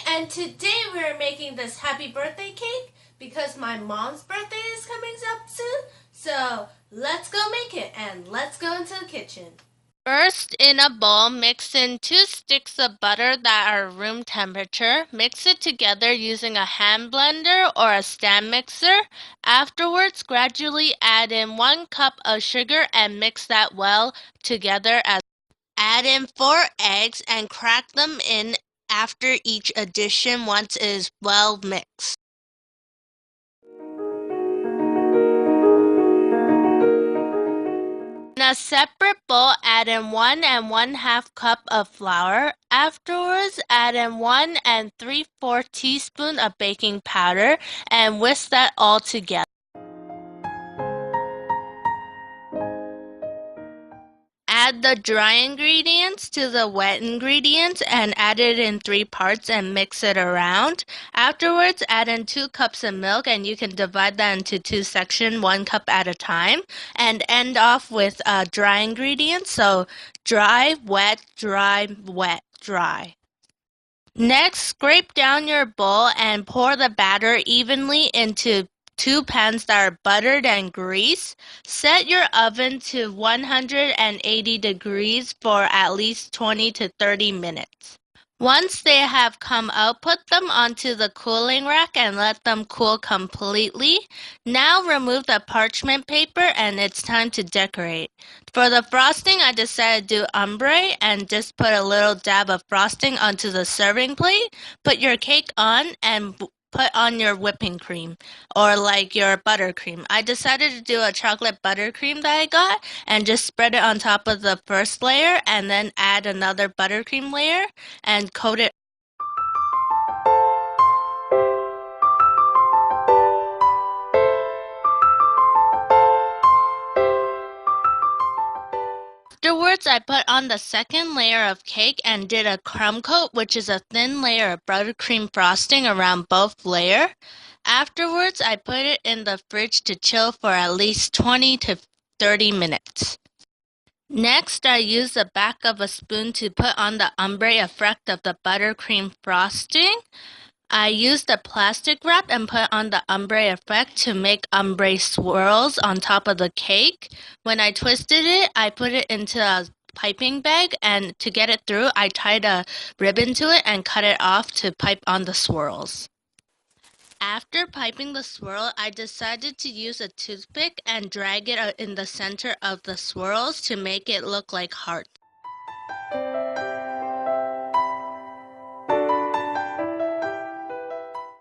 And today we're making this happy birthday cake because my mom's birthday is coming up soon. So let's go make it and let's go into the kitchen. First, in a bowl, mix in 2 sticks of butter that are room temperature. Mix it together using a hand blender or a stand mixer. Afterwards, gradually add in 1 cup of sugar and mix that well together. Add in 4 eggs and crack them in after each addition once it is well mixed. In a separate bowl, add in 1 1/2 cup of flour. Afterwards, add in 1 3/4 teaspoon of baking powder and whisk that all together. Add the dry ingredients to the wet ingredients and add it in 3 parts and mix it around. Afterwards, add in 2 cups of milk and you can divide that into 2 sections, 1 cup at a time, and end off with dry ingredients. So dry, wet, dry, wet, dry. Next, scrape down your bowl and pour the batter evenly into 2 pans that are buttered and greased. Set your oven to 180 degrees for at least 20 to 30 minutes. Once they have come out, put them onto the cooling rack and let them cool completely. Now remove the parchment paper and it's time to decorate. For the frosting, I decided to do ombre and just put a little dab of frosting onto the serving plate. Put your cake on and put on your whipping cream or like your buttercream. I decided to do a chocolate buttercream that I got and just spread it on top of the first layer and then add another buttercream layer and coat it. Afterwards, I put on the second layer of cake and did a crumb coat, which is a thin layer of buttercream frosting around both layers. Afterwards, I put it in the fridge to chill for at least 20 to 30 minutes. Next, I used the back of a spoon to put on the ombre effect of the buttercream frosting. I used a plastic wrap and put on the ombre effect to make ombre swirls on top of the cake. When I twisted it, I put it into a piping bag, and to get it through, I tied a ribbon to it and cut it off to pipe on the swirls. After piping the swirl, I decided to use a toothpick and drag it in the center of the swirls to make it look like hearts.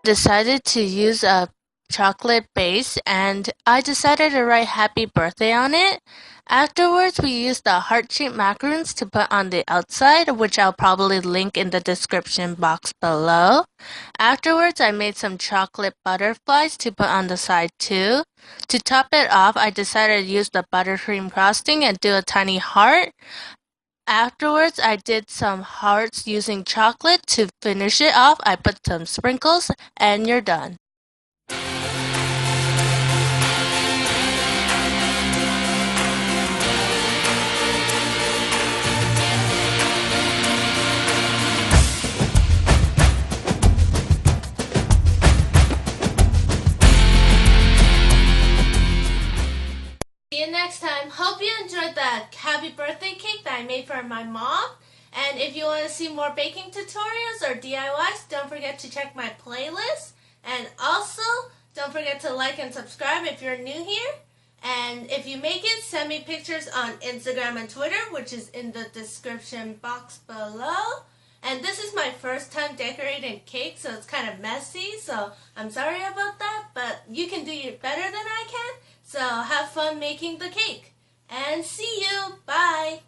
Decided to use a chocolate base and I decided to write happy birthday on it. Afterwards, we used the heart-shaped macarons to put on the outside, which I'll probably link in the description box below. Afterwards, I made some chocolate butterflies to put on the side too. To top it off, I decided to use the buttercream frosting and do a tiny heart. Afterwards, I did some hearts using chocolate. To finish it off, I put some sprinkles and you're done. See you next time. Hope you enjoyed that happy birthday cake that I made for my mom. And if you want to see more baking tutorials or DIYs, don't forget to check my playlist. And also, don't forget to like and subscribe if you're new here. And if you make it, send me pictures on Instagram and Twitter, which is in the description box below. And this is my first time decorating cake, so it's kind of messy, so I'm sorry about that, but you can do it better than I can. So have fun making the cake. And see you. Bye.